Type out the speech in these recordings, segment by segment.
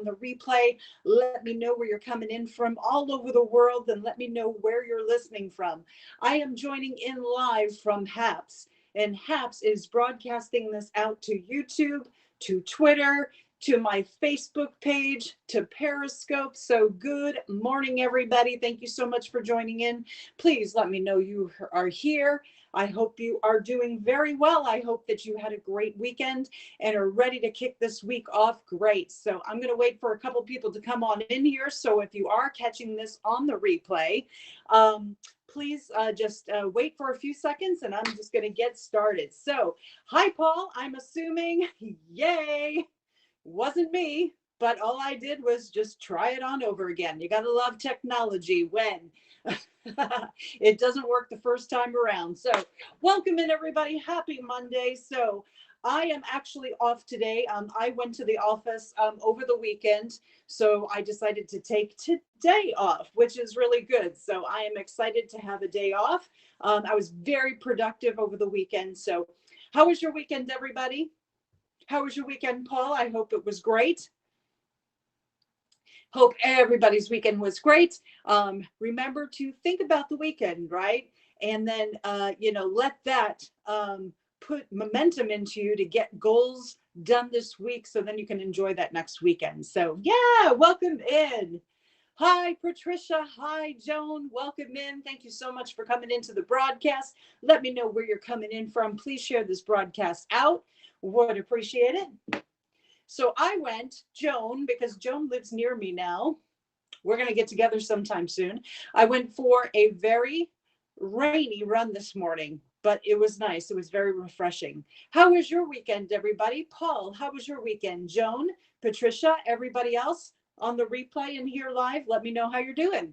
on the replay. Let me know where you're coming in from all over the world, and let me know where you're listening from. I am joining in live from HAPS, and HAPS is broadcasting this out to YouTube, to Twitter, to my Facebook page, to Periscope. So good morning, everybody. Thank you so much for joining in. Please let me know you are here. I hope you are doing very well. I hope that you had a great weekend and are ready to kick this week off great. So I'm going to wait for a couple people to come on in here. So if you are catching this on the replay, please just wait for a few seconds and I'm just going to get started. So, hi, Paul. I'm assuming, yay, wasn't me, but all I did was just try it on over again. You got to love technology when it doesn't work the first time around. So welcome in, everybody. Happy Monday. So I am actually off today. I went to the office over the weekend, so I decided to take today off, which is really good. So I am excited to have a day off. I was very productive over the weekend. So how was your weekend, everybody? How was your weekend, Paul? I hope it was great. Hope everybody's weekend was great. Remember to think about the weekend, right? And then, let that put momentum into you to get goals done this week so then you can enjoy that next weekend. So, yeah, welcome in. Hi, Patricia. Hi, Joan. Welcome in. Thank you so much for coming into the broadcast. Let me know where you're coming in from. Please share this broadcast out. Would appreciate it. So I went, Joan, because Joan lives near me now. We're going to get together sometime soon. I went for a very rainy run this morning, but it was nice. It was very refreshing. How was your weekend, everybody? Paul, how was your weekend? Joan, Patricia, everybody else on the replay and here live, let me know how you're doing.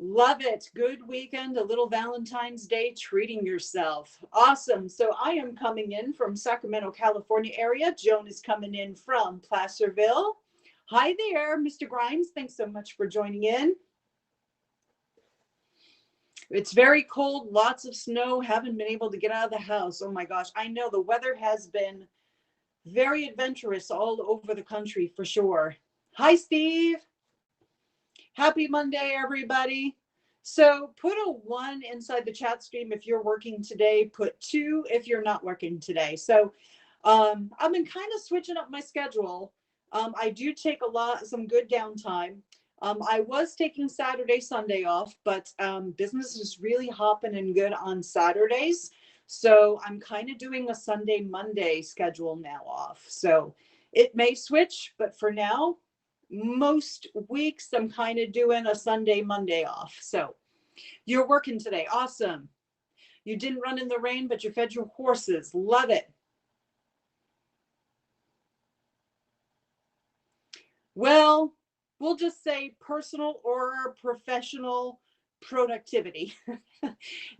Love it. Good weekend, a little Valentine's Day, treating yourself. Awesome. So I am coming in from Sacramento, California area. Joan is coming in from Placerville. Hi there, Mr. Grimes. Thanks so much for joining in. It's very cold, lots of snow. Haven't been able to get out of the house. Oh my gosh. I know the weather has been very adventurous all over the country for sure. Hi, Steve. Happy Monday, everybody. So put a 1 inside the chat stream if you're working today. Put 2 if you're not working today. So I've been kind of switching up my schedule. I do take some good downtime. I was taking Saturday, Sunday off, but business is really hopping and good on Saturdays. So I'm kind of doing a Sunday, Monday schedule now off. So it may switch, but for now, most weeks I'm kind of doing a Sunday, Monday off. So you're working today. Awesome. You didn't run in the rain, but you fed your horses. Love it. Well, we'll just say personal or professional productivity.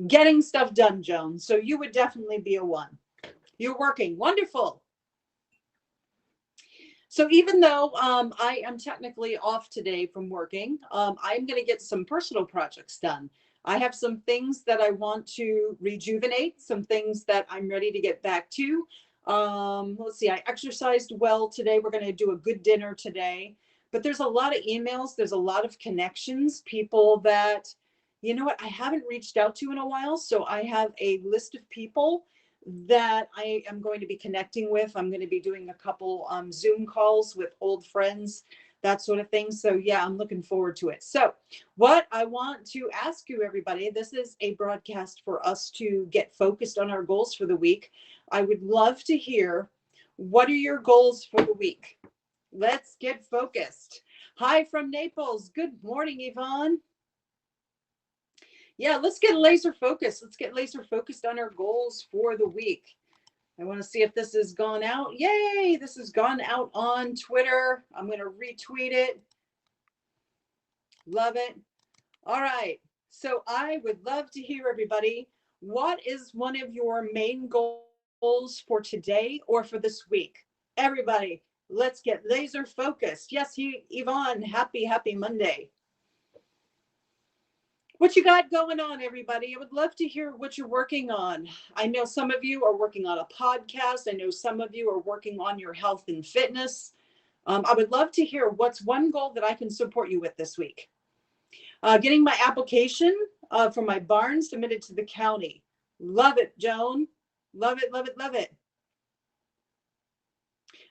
Getting stuff done, Joan. So you would definitely be a 1. You're working. Wonderful. So even though I am technically off today from working, I'm going to get some personal projects done. I have some things that I want to rejuvenate, some things that I'm ready to get back to. Let's see, I exercised well today. We're going to do a good dinner today. But there's a lot of emails. There's a lot of connections, people that, you know what, I haven't reached out to in a while. So I have a list of people that I am going to be connecting with. I'm going to be doing a couple Zoom calls with old friends, that sort of thing. So yeah, I'm looking forward to it. So what I want to ask you, everybody, this is a broadcast for us to get focused on our goals for the week. I would love to hear, what are your goals for the week? Let's get focused. Hi from Naples. Good morning, Yvonne. Yeah, let's get laser focused. Let's get laser focused on our goals for the week. I want to see if this has gone out. Yay, this has gone out on Twitter. I'm going to retweet it. Love it. All right. So I would love to hear, everybody, what is one of your main goals for today or for this week? Everybody, let's get laser focused. Yes, Yvonne, happy Monday. What you got going on, everybody? I would love to hear what you're working on. I know some of you are working on a podcast. I know some of you are working on your health and fitness. I would love to hear what's one goal that I can support you with this week. Getting my application for my barn submitted to the county. Love it, Joan. Love it, love it, love it.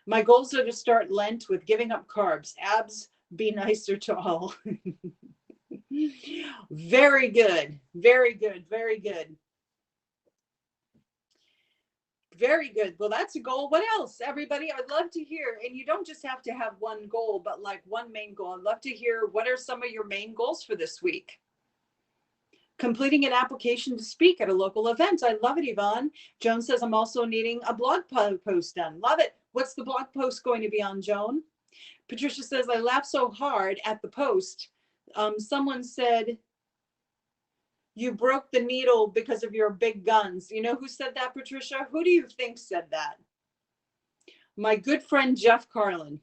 My goals are to start Lent with giving up carbs. Abs, be nicer to all. Very good. Very good. Very good. Very good. Well, that's a goal. What else, everybody? I'd love to hear. And you don't just have to have one goal, but like one main goal. I'd love to hear what are some of your main goals for this week. Completing an application to speak at a local event. I love it, Yvonne. Joan says, I'm also needing a blog post done. Love it. What's the blog post going to be on, Joan? Patricia says, I laughed so hard at the post. Someone said, you broke the needle because of your big guns. You know who said that, Patricia? Who do you think said that? My good friend, Jeff Carlin,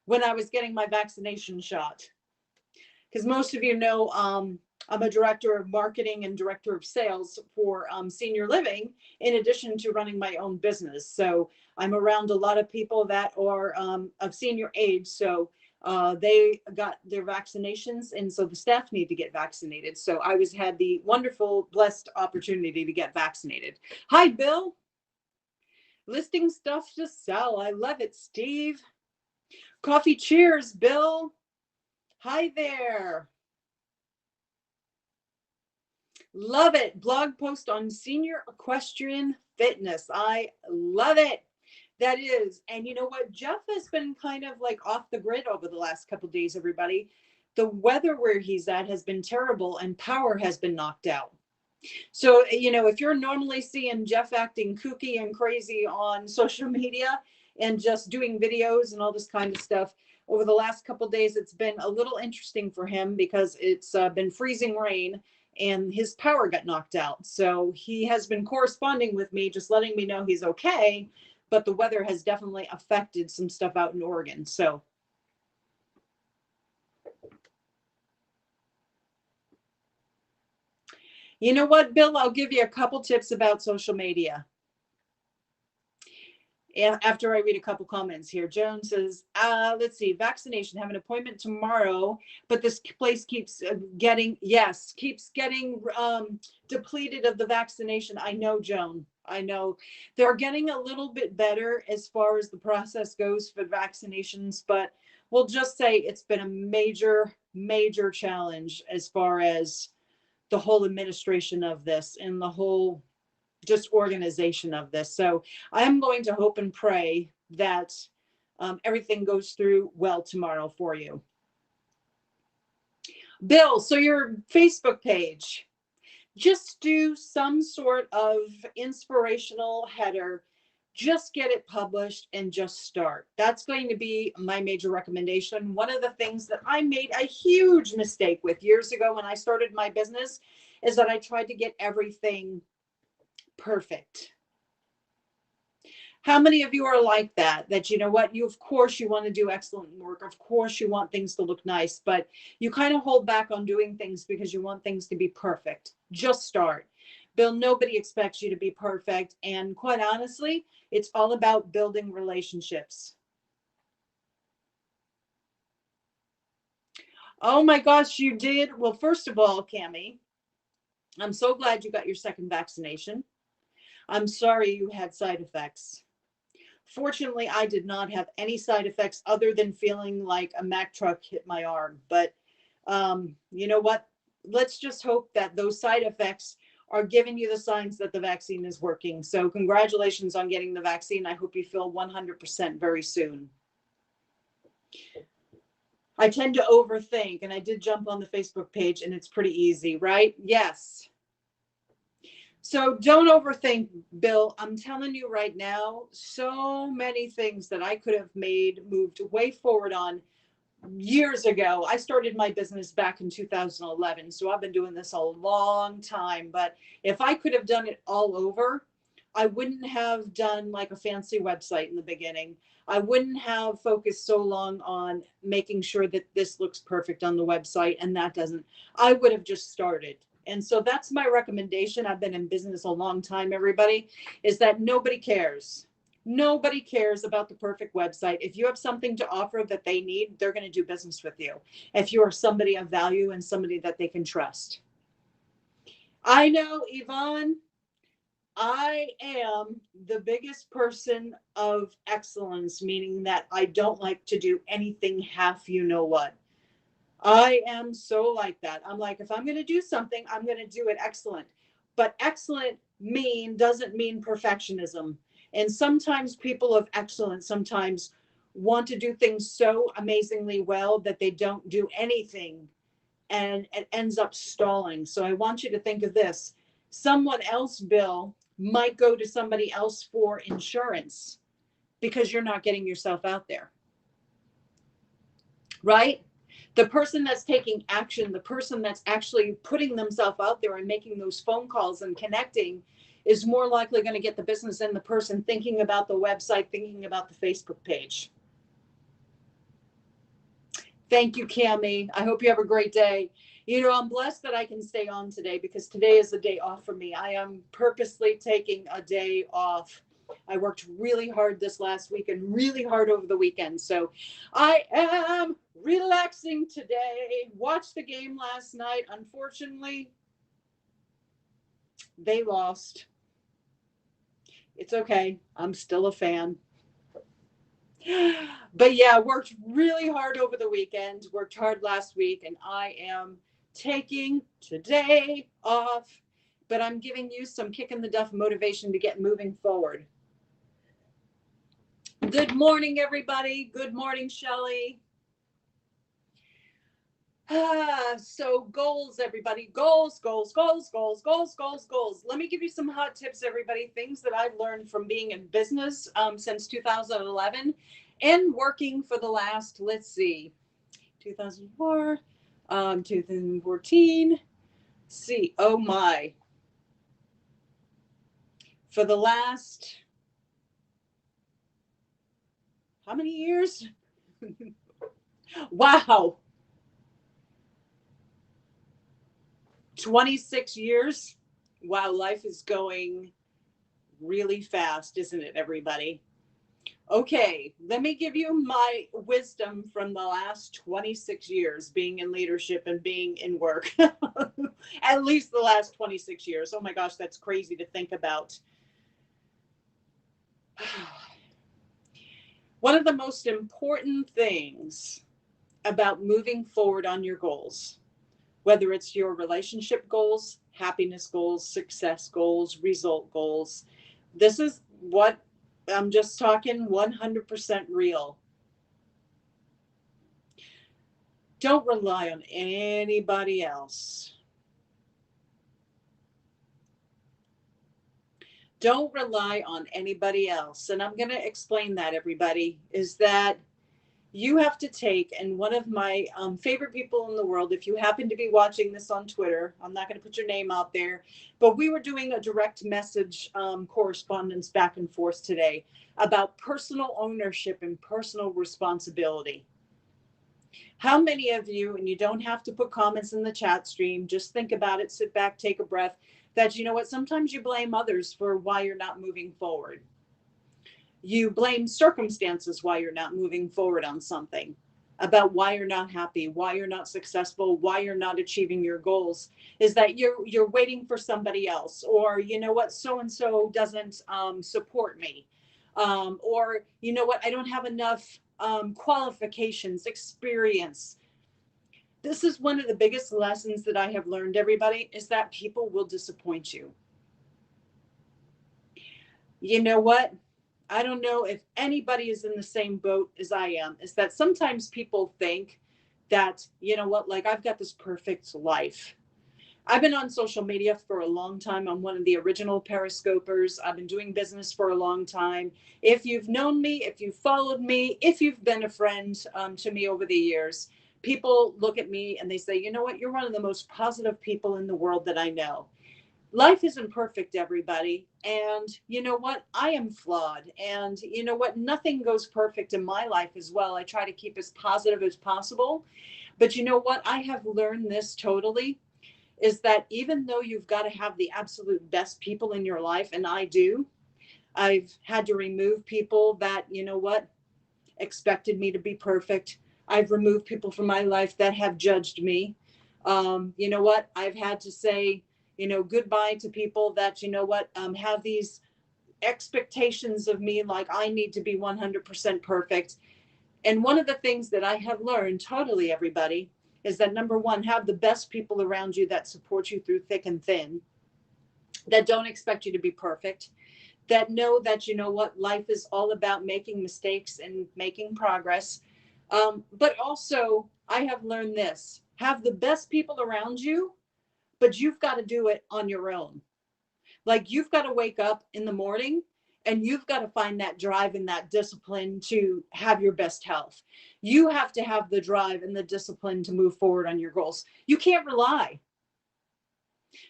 when I was getting my vaccination shot. Because most of you know, I'm a director of marketing and director of sales for senior living, in addition to running my own business. So I'm around a lot of people that are of senior age. So they got their vaccinations, and so the staff need to get vaccinated. So I had the wonderful, blessed opportunity to get vaccinated. Hi, Bill. Listing stuff to sell. I love it, Steve. Coffee cheers, Bill. Hi there. Love it. Blog post on senior equestrian fitness. I love it. That is. And you know what? Jeff has been kind of like off the grid over the last couple of days, everybody. The weather where he's at has been terrible and power has been knocked out. So, you know, if you're normally seeing Jeff acting kooky and crazy on social media and just doing videos and all this kind of stuff, over the last couple of days, it's been a little interesting for him because it's been freezing rain and his power got knocked out. So he has been corresponding with me, just letting me know he's okay. But the weather has definitely affected some stuff out in Oregon. So you know what, Bill? I'll give you a couple tips about social media. After I read a couple comments here. Joan says, let's see, vaccination, have an appointment tomorrow, but this place keeps getting depleted of the vaccination. I know, Joan. I know they're getting a little bit better as far as the process goes for vaccinations, but we'll just say it's been a major, major challenge as far as the whole administration of this and the whole just organization of this. So I'm going to hope and pray that everything goes through well tomorrow for you. Bill, so your Facebook page, just do some sort of inspirational header, just get it published and just start. That's going to be my major recommendation. One of the things that I made a huge mistake with years ago when I started my business is that I tried to get everything perfect. How many of you are like that? That you know what, you of course you want to do excellent work, of course you want things to look nice, but you kind of hold back on doing things because you want things to be perfect. Just start. Bill, nobody expects you to be perfect, and quite honestly, it's all about building relationships. Oh my gosh, you did? Well, first of all, Cammie, I'm so glad you got your second vaccination. I'm sorry you had side effects. Fortunately, I did not have any side effects other than feeling like a Mack truck hit my arm. But you know what? Let's just hope that those side effects are giving you the signs that the vaccine is working. So congratulations on getting the vaccine. I hope you feel 100% very soon. I tend to overthink, and I did jump on the Facebook page, and it's pretty easy, right? Yes. So don't overthink, Bill. I'm telling you right now, so many things that I could have moved way forward on years ago. I started my business back in 2011, so I've been doing this a long time. But if I could have done it all over, I wouldn't have done like a fancy website in the beginning. I wouldn't have focused so long on making sure that this looks perfect on the website and that doesn't. I would have just started. And so that's my recommendation. I've been in business a long time, everybody, is that nobody cares. Nobody cares about the perfect website. If you have something to offer that they need, they're going to do business with you. If you are somebody of value and somebody that they can trust. I know, Yvonne, I am the biggest person of excellence, meaning that I don't like to do anything half, you know what. I am so like that. I'm like, if I'm going to do something, I'm going to do it excellent. But excellent doesn't mean perfectionism. And sometimes people of excellence sometimes want to do things so amazingly well that they don't do anything and it ends up stalling. So I want you to think of this. Someone else bill might go to somebody else for insurance because you're not getting yourself out there. Right? The person that's taking action, the person that's actually putting themselves out there and making those phone calls and connecting is more likely going to get the business than the person thinking about the website, thinking about the Facebook page. Thank you, Cami. I hope you have a great day. You know, I'm blessed that I can stay on today because today is a day off for me. I am purposely taking a day off. I worked really hard this last week and really hard over the weekend. So I am relaxing today. Watched the game last night. Unfortunately, they lost. It's okay. I'm still a fan. But yeah, worked really hard over the weekend, worked hard last week, and I am taking today off. But I'm giving you some kick in the duff motivation to get moving forward. Good morning, everybody. Good morning, Shelley. So goals, everybody. Goals. Let me give you some hot tips, everybody. Things that I've learned from being in business since 2011 and working for the last, 2004, 2014. See, oh my. For the last, how many years? Wow. 26 years. Wow, life is going really fast, isn't it, everybody? Okay, let me give you my wisdom from the last 26 years being in leadership and being in work. At least the last 26 years. Oh my gosh, that's crazy to think about. One of the most important things about moving forward on your goals, whether it's your relationship goals, happiness goals, success goals, result goals, this is what I'm just talking 100% real. Don't rely on anybody else. Don't rely on anybody else. And I'm going to explain that, everybody, is that you have to take, and one of my favorite people in the world, if you happen to be watching this on Twitter, I'm not going to put your name out there, but we were doing a direct message correspondence back and forth today about personal ownership and personal responsibility. How many of you, and you don't have to put comments in the chat stream, just think about it, sit back, take a breath, that you know what, sometimes you blame others for why you're not moving forward. You blame circumstances why you're not moving forward on something, about why you're not happy, why you're not successful, why you're not achieving your goals, is that you're waiting for somebody else, or you know what, so and so doesn't support me, or you know what, I don't have enough qualifications, experience. This is one of the biggest lessons that I have learned, everybody, is that people will disappoint you. You know what? I don't know if anybody is in the same boat as I am, is that sometimes people think that, you know what, like I've got this perfect life. I've been on social media for a long time. I'm one of the original Periscopers. I've been doing business for a long time. If you've known me, if you've followed me, if you've been a friend to me over the years, people look at me and they say, you know what, you're one of the most positive people in the world that I know. Life isn't perfect, everybody. And you know what? I am flawed. And you know what? Nothing goes perfect in my life as well. I try to keep as positive as possible. But you know what? I have learned this totally, is that even though you've got to have the absolute best people in your life, and I do, I've had to remove people that, you know what, expected me to be perfect. I've removed people from my life that have judged me. You know what, I've had to say, you know, goodbye to people that, you know what, have these expectations of me, like I need to be 100% perfect. And one of the things that I have learned, totally everybody, is that number one, have the best people around you that support you through thick and thin, that don't expect you to be perfect, that know that, you know what, life is all about making mistakes and making progress. But also, I have learned this, have the best people around you, but you've got to do it on your own. Like you've got to wake up in the morning and you've got to find that drive and that discipline to have your best health. You have to have the drive and the discipline to move forward on your goals. You can't rely.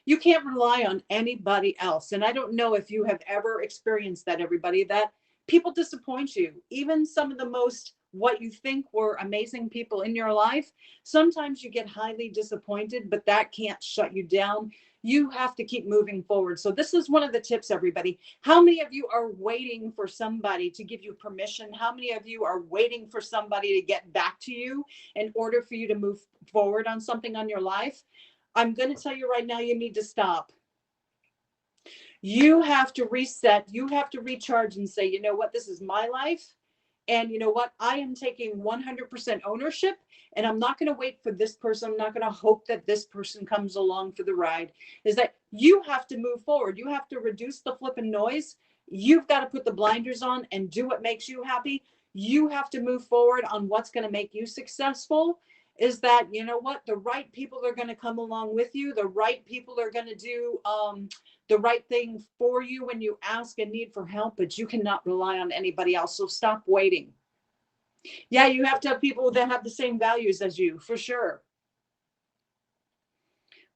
You can't rely on anybody else. And I don't know if you have ever experienced that, everybody, that people disappoint you. Even some of the most what you think were amazing people in your life, sometimes you get highly disappointed, but that can't shut you down. You have to keep moving forward. So this is one of the tips, everybody. How many of you are waiting for somebody to give you permission? How many of you are waiting for somebody to get back to you in order for you to move forward on something on your life? I'm going to tell you right now, you need to stop. You have to reset. You have to recharge and say, you know what, this is my life. And you know what, I am taking 100% ownership, and I'm not going to wait for this person. I'm not going to hope that this person comes along for the ride. Is that you have to move forward. You have to reduce the flipping noise. You've got to put the blinders on and do what makes you happy. You have to move forward on what's going to make you successful. Is that, you know what, the right people are going to come along with you. The right people are going to do the right thing for you when you ask and need for help, but you cannot rely on anybody else. So stop waiting. Yeah, you have to have people that have the same values as you, for sure.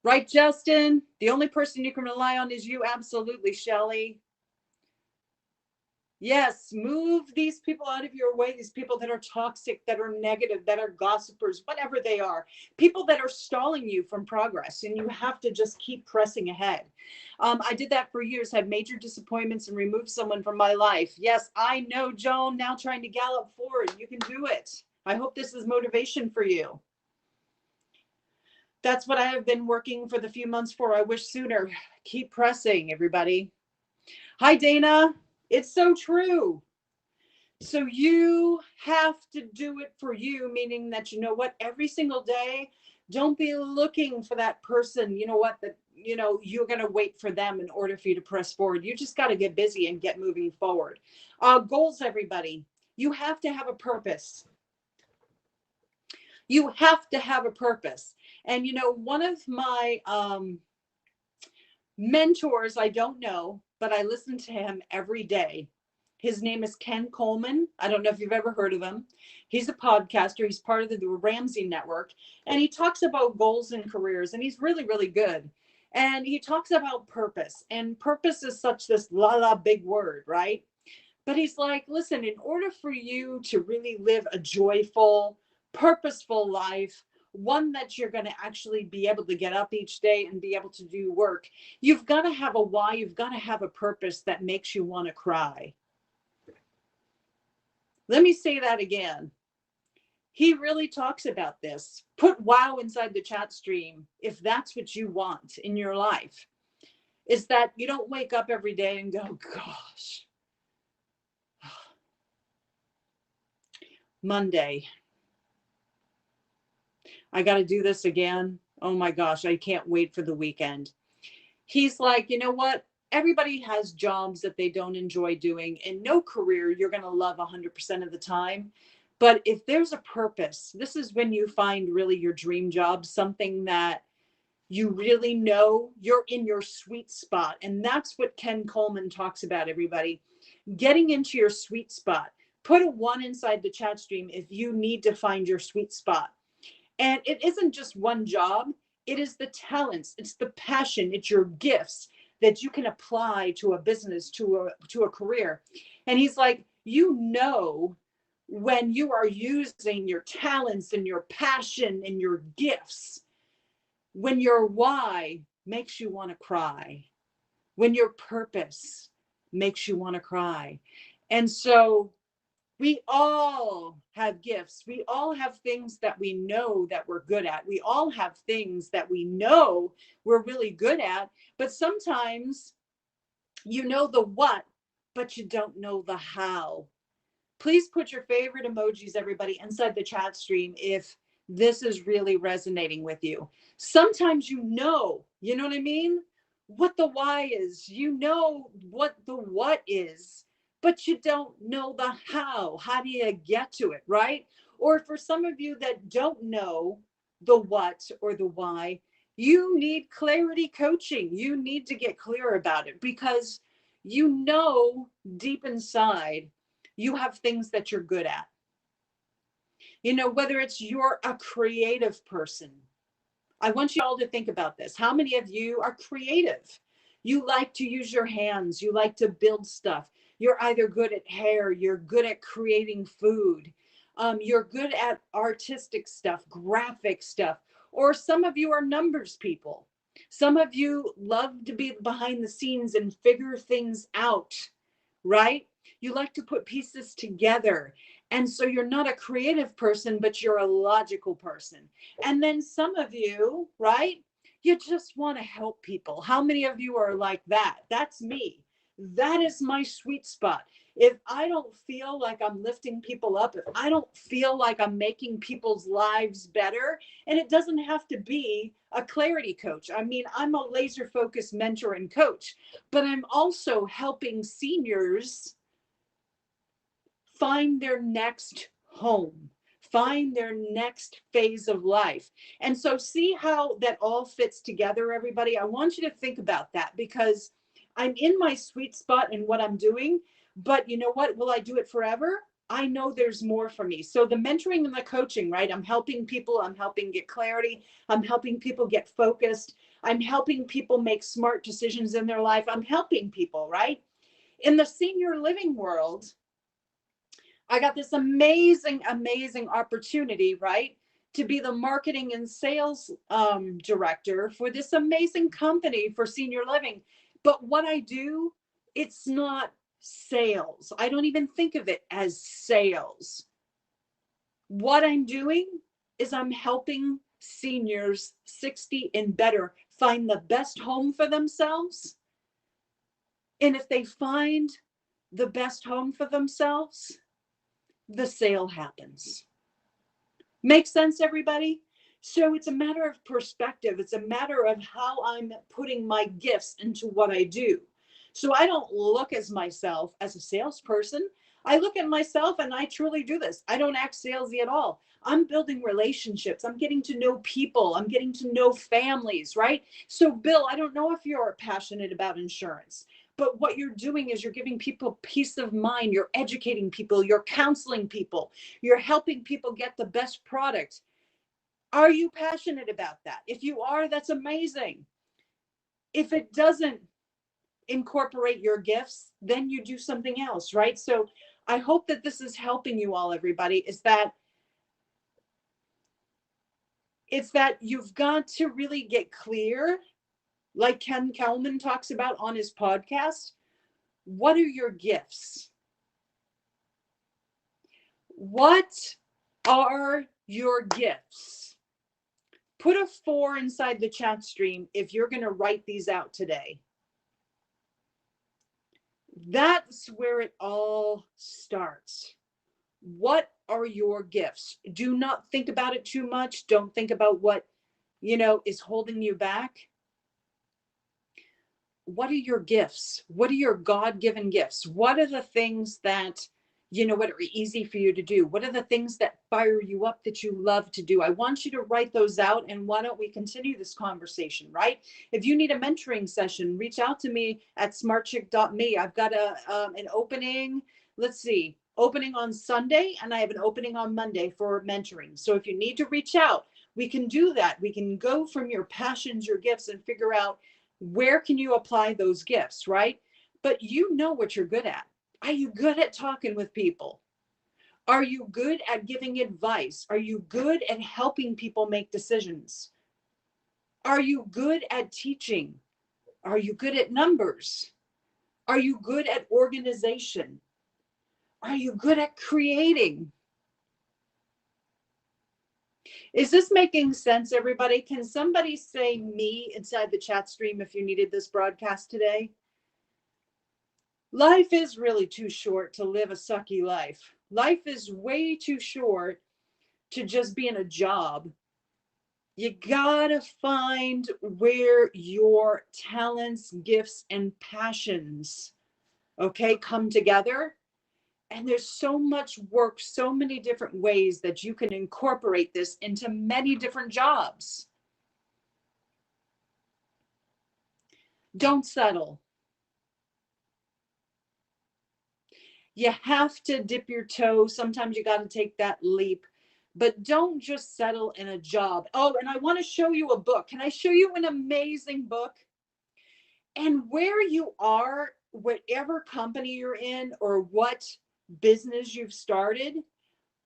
Right, Justin? The only person you can rely on is you. Absolutely, Shelly. Yes, move these people out of your way, these people that are toxic, that are negative, that are gossipers, whatever they are, people that are stalling you from progress, and you have to just keep pressing ahead. I did that for years, had major disappointments and removed someone from my life. Yes, I know, Joan, now trying to gallop forward. You can do it. I hope this is motivation for you. That's what I have been working for the few months for. I wish sooner. Keep pressing, everybody. Hi, Dana. It's so true. So you have to do it for you, meaning that, you know what, every single day, don't be looking for that person, you know what, that, you know, you're going to wait for them in order for you to press forward. You just got to get busy and get moving forward. Goals, everybody. You have to have a purpose. You have to have a purpose. And, you know, one of my mentors, I don't know, but I listen to him every day. His name is Ken Coleman. I don't know if you've ever heard of him. He's a podcaster. He's part of the Ramsey Network. And he talks about goals and careers. And he's really, really good. And he talks about purpose. And purpose is such this big word, right? But he's like, listen, in order for you to really live a joyful, purposeful life, one that you're going to actually be able to get up each day and be able to do work, you've got to have a why. You've got to have a purpose that makes you want to cry. Let me say that again. He really talks about this. Put wow inside the chat stream if that's what you want in your life. Is that you don't wake up every day and go, gosh, Monday, I got to do this again. Oh my gosh, I can't wait for the weekend. He's like, you know what? Everybody has jobs that they don't enjoy doing, and no career you're going to love 100% of the time. But if there's a purpose, this is when you find really your dream job, something that you really know you're in your sweet spot. And that's what Ken Coleman talks about, everybody. Getting into your sweet spot. Put a 1 inside the chat stream if you need to find your sweet spot. And it isn't just one job. It is the talents, it's the passion, it's your gifts that you can apply to a business, to a career. And he's like, you know, when you are using your talents and your passion and your gifts, when your why makes you want to cry, when your purpose makes you want to cry. And so we all have gifts. We all have things that we know that we're good at. We all have things that we know we're really good at. But sometimes you know the what, but you don't know the how. Please put your favorite emojis, everybody, inside the chat stream if this is really resonating with you. Sometimes you know what I mean? What the why is, you know what the what is, but you don't know the how. How do you get to it, right? Or for some of you that don't know the what or the why, you need clarity coaching. You need to get clear about it because you know deep inside you have things that you're good at. Whether it's you're a creative person. I want you all to think about this. How many of you are creative? You like to use your hands. You like to build stuff. You're either good at hair, you're good at creating food, you're good at artistic stuff, graphic stuff, or some of you are numbers people. Some of you love to be behind the scenes and figure things out, right? You like to put pieces together. And so you're not a creative person, but you're a logical person. And then some of you, right? You just want to help people. How many of you are like that? That's me. That is my sweet spot. If I don't feel like I'm lifting people up, if I don't feel like I'm making people's lives better, and it doesn't have to be a clarity coach. I mean, I'm a laser focused mentor and coach, but I'm also helping seniors find their next home, find their next phase of life. And so, see how that all fits together, everybody? I want you to think about that because I'm in my sweet spot in what I'm doing. But you know what? Will I do it forever? I know there's more for me. So, the mentoring and the coaching, right? I'm helping people, I'm helping get clarity, I'm helping people get focused, I'm helping people make smart decisions in their life, I'm helping people, right? In the senior living world, I got this amazing, amazing opportunity, right? To be the marketing and sales director for this amazing company for senior living. But what I do, it's not sales. I don't even think of it as sales. What I'm doing is I'm helping seniors 60 and better find the best home for themselves. And if they find the best home for themselves, the sale happens. Make sense, everybody? So it's a matter of perspective. It's a matter of how I'm putting my gifts into what I do. So I don't look as myself as a salesperson. I look at myself and I truly do this. I don't act salesy at all. I'm building relationships. I'm getting to know people. I'm getting to know families, right? So, Bill, I don't know if you're passionate about insurance, but what you're doing is you're giving people peace of mind. You're educating people. You're counseling people. You're helping people get the best product. Are you passionate about that? If you are, that's amazing. If it doesn't incorporate your gifts, then you do something else, right? So I hope that this is helping you all, everybody, is that it's that you've got to really get clear, like Ken Kelman talks about on his podcast. What are your gifts? What are your gifts? Put a 4 inside the chat stream if you're going to write these out today. That's where it all starts. What are your gifts? Do not think about it too much. Don't think about what, is holding you back. What are your gifts? What are your God-given gifts? What are the things that, what are easy for you to do? What are the things that fire you up that you love to do? I want you to write those out. And why don't we continue this conversation, right? If you need a mentoring session, reach out to me at smartchick.me. I've got an opening. Let's see, opening on Sunday, and I have an opening on Monday for mentoring. So if you need to reach out, we can do that. We can go from your passions, your gifts, and figure out where can you apply those gifts, right? But you know what you're good at. Are you good at talking with people? Are you good at giving advice? Are you good at helping people make decisions? Are you good at teaching? Are you good at numbers? Are you good at organization? Are you good at creating? Is this making sense, everybody? Can somebody say me inside the chat stream if you needed this broadcast today? Life is really too short to live a sucky life. Life is way too short to just be in a job. You gotta find where your talents, gifts, and passions, okay, come together. And there's so much work, so many different ways that you can incorporate this into many different jobs. Don't settle. You have to dip your toe. Sometimes you got to take that leap, but don't just settle in a job. Oh, and I want to show you a book. Can I show you an amazing book? And where you are, whatever company you're in or what business you've started,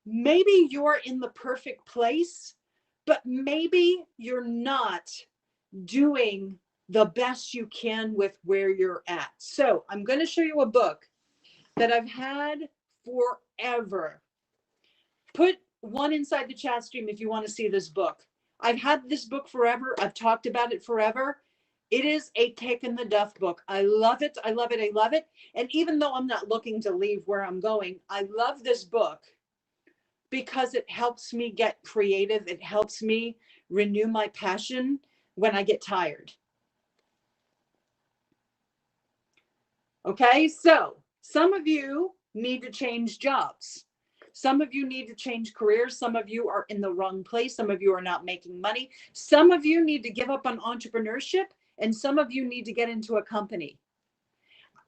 maybe you're in the perfect place, but maybe you're not doing the best you can with where you're at. So I'm going to show you a book that I've had forever. Put one inside the chat stream if you want to see this book. I've had this book forever. I've talked about it forever. It is a Kick in the Duff book. I love it. I love it. I love it. And even though I'm not looking to leave where I'm going, I love this book because it helps me get creative. It helps me renew my passion when I get tired. Okay, so some of you need to change jobs. Some of you need to change careers. Some of you are in the wrong place. Some of you are not making money. Some of you need to give up on entrepreneurship, and some of you need to get into a company.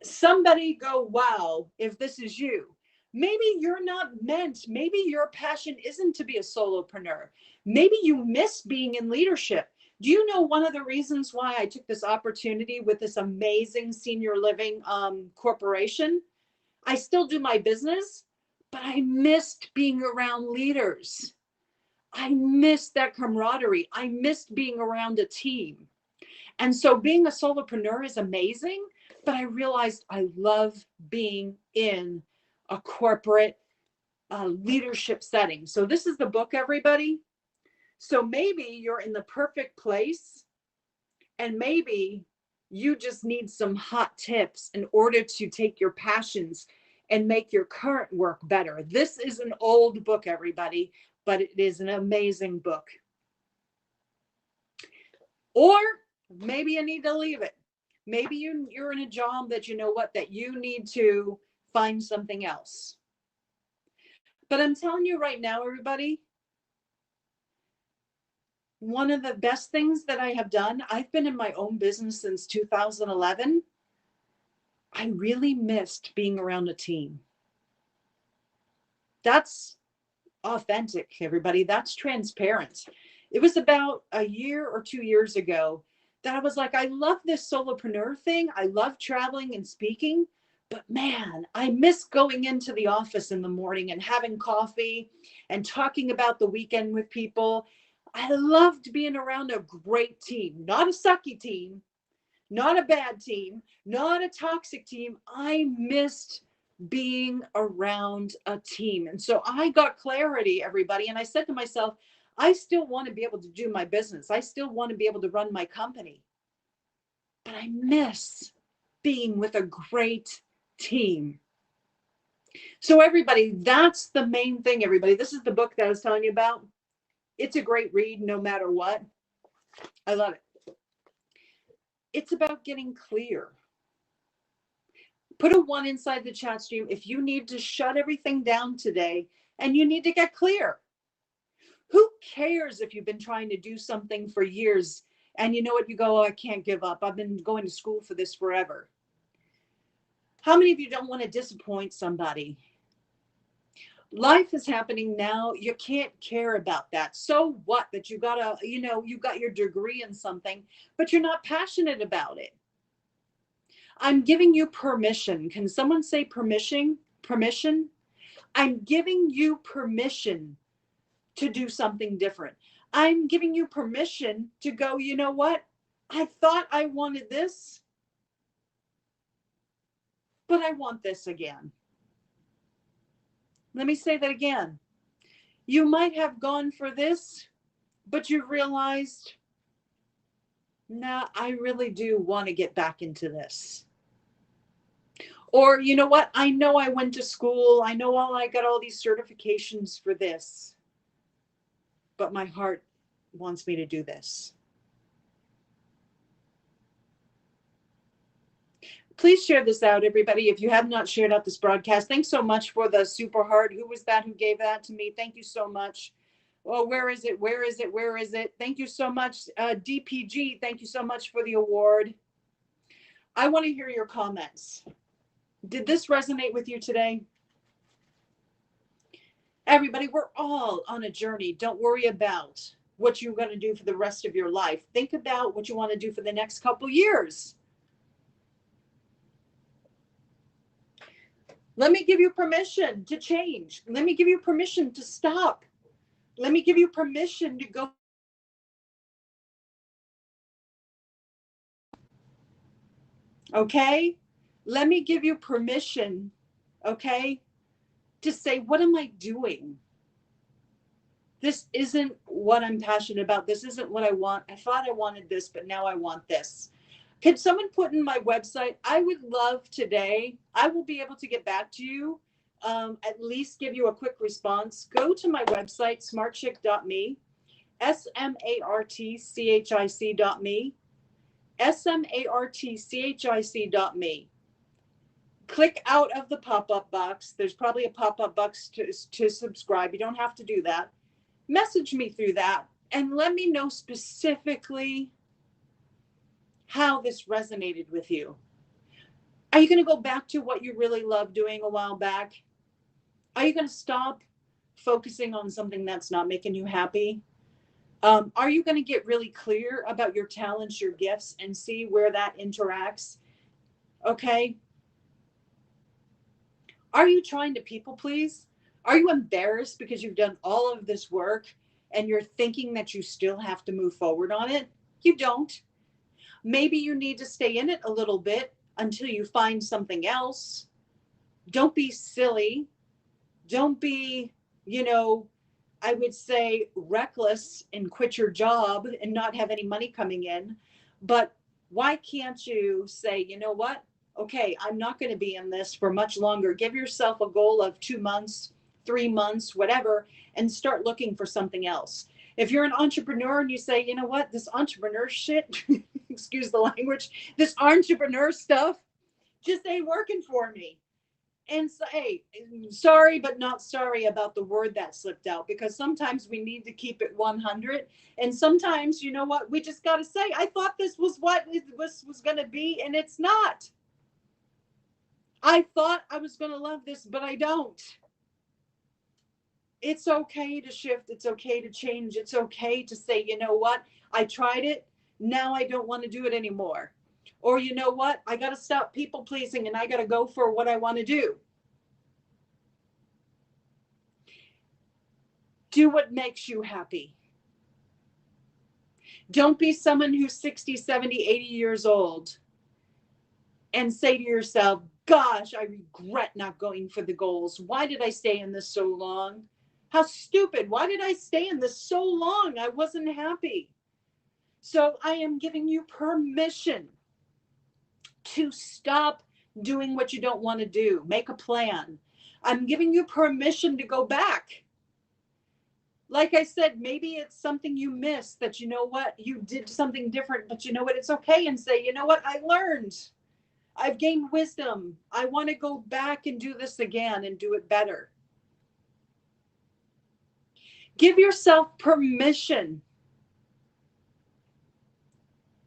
Somebody go, wow, if this is you. Maybe you're not meant, maybe your passion isn't to be a solopreneur. Maybe you miss being in leadership. Do you know one of the reasons why I took this opportunity with this amazing senior living corporation? I still do my business, but I missed being around leaders. I missed that camaraderie. I missed being around a team. And so being a solopreneur is amazing, but I realized I love being in a corporate leadership setting. So this is the book, everybody. So maybe you're in the perfect place, and maybe you just need some hot tips in order to take your passions and make your current work better. This is an old book, everybody, but it is an amazing book. Or maybe you need to leave it. Maybe you're in a job that you know what, that you need to find something else. But I'm telling you right now, everybody, one of the best things that I have done, I've been in my own business since 2011. I really missed being around a team. That's authentic, everybody. That's transparent. It was about a year or 2 years ago that I was like, I love this solopreneur thing. I love traveling and speaking, but man, I miss going into the office in the morning and having coffee and talking about the weekend with people. I loved being around a great team, not a sucky team, not a bad team, not a toxic team. I missed being around a team. And so I got clarity, everybody. And I said to myself, I still want to be able to do my business. I still want to be able to run my company. But I miss being with a great team. So everybody, that's the main thing, everybody. This is the book that I was telling you about. It's a great read no matter what. I love it. It's about getting clear. Put a 1 inside the chat stream if you need to shut everything down today and you need to get clear. Who cares if you've been trying to do something for years and you know what, you go, oh, I can't give up. I've been going to school for this forever. How many of you don't want to disappoint somebody? Life is happening now. You can't care about that. So what that you got you got your degree in something, but you're not passionate about it. I'm giving you permission. Can someone say permission? Permission? I'm giving you permission to do something different. I'm giving you permission to go, you know what? I thought I wanted this, but I want this again. Let me say that again. You might have gone for this, but you realized, nah, I really do want to get back into this. Or, you know what? I know I went to school. I know I got all these certifications for this, but my heart wants me to do this. Please share this out, everybody. If you have not shared out this broadcast, thanks so much for the super heart. Who was that who gave that to me? Thank you so much. Oh, where is it? Where is it? Where is it? Thank you so much. DPG, thank you so much for the award. I want to hear your comments. Did this resonate with you today? Everybody, we're all on a journey. Don't worry about what you're going to do for the rest of your life. Think about what you want to do for the next couple years. Let me give you permission to change. Let me give you permission to stop. Let me give you permission to go. Okay? Let me give you permission, okay, to say, what am I doing? This isn't what I'm passionate about. This isn't what I want. I thought I wanted this, but now I want this. Can someone put in my website? I would love today. I will be able to get back to you, at least give you a quick response. Go to my website, smartchick.me, SMARTCHIC.me, SMARTCHIC.me. Click out of the pop-up box. There's probably a pop-up box to subscribe. You don't have to do that. Message me through that and let me know specifically how this resonated with you. Are you going to go back to what you really loved doing a while back? Are you going to stop focusing on something that's not making you happy? Are you going to get really clear about your talents, your gifts, and see where that interacts? Okay. Are you trying to people please? Are you embarrassed because you've done all of this work and you're thinking that you still have to move forward on it? You don't. Maybe you need to stay in it a little bit until you find something else. Don't be silly. Don't be, I would say reckless and quit your job and not have any money coming in. But why can't you say, you know what? Okay, I'm not going to be in this for much longer. Give yourself a goal of 2 months, 3 months, whatever, and start looking for something else. If you're an entrepreneur and you say, you know what, this entrepreneur shit, excuse the language, this entrepreneur stuff just ain't working for me. And so, hey, sorry, but not sorry about the word that slipped out, because sometimes we need to keep it 100. And sometimes, you know what, we just got to say, I thought this was what it was going to be, and it's not. I thought I was going to love this, but I don't. It's okay to shift. It's okay to change. It's okay to say, you know what? I tried it. Now I don't want to do it anymore. Or you know what? I got to stop people pleasing and I got to go for what I want to do. Do what makes you happy. Don't be someone who's 60, 70, 80 years old and say to yourself, gosh, I regret not going for the goals. Why did I stay in this so long? How stupid. Why did I stay in this so long? I wasn't happy. So I am giving you permission to stop doing what you don't want to do. Make a plan. I'm giving you permission to go back. Like I said, maybe it's something you missed that, you know what, you did something different, but you know what, it's okay, and say, you know what, I learned. I've gained wisdom. I want to go back and do this again and do it better. Give yourself permission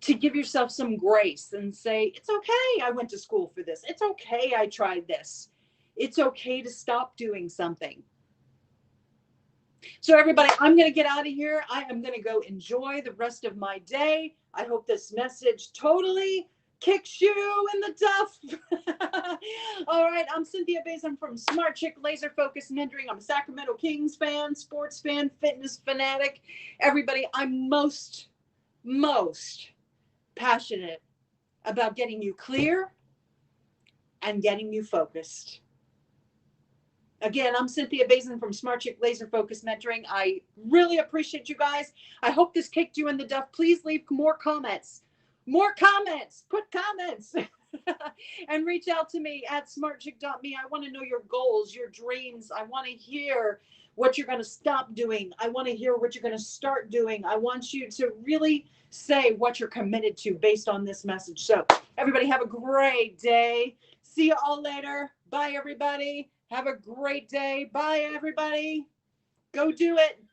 to give yourself some grace and say, it's okay, I went to school for this. It's okay, I tried this. It's okay to stop doing something. So everybody, I'm going to get out of here. I am going to go enjoy the rest of my day. I hope this message totally kicks you in the duff. All right, I'm Cynthia Bays. I'm from Smart Chick Laser Focus Mentoring. I'm a Sacramento Kings fan, sports fan, fitness fanatic. Everybody, I'm most passionate about getting you clear and getting you focused. Again, I'm Cynthia Bazin from Smart Chick Laser Focus Mentoring. I really appreciate you guys. I hope this kicked you in the duff. Please leave more comments. More comments. Put comments. And reach out to me at smartchick.me. I want to know your goals, your dreams. I want to hear what you're going to stop doing. I want to hear what you're going to start doing. I want you to really say what you're committed to based on this message. So everybody have a great day. See you all later. Bye, everybody. Have a great day. Bye, everybody. Go do it.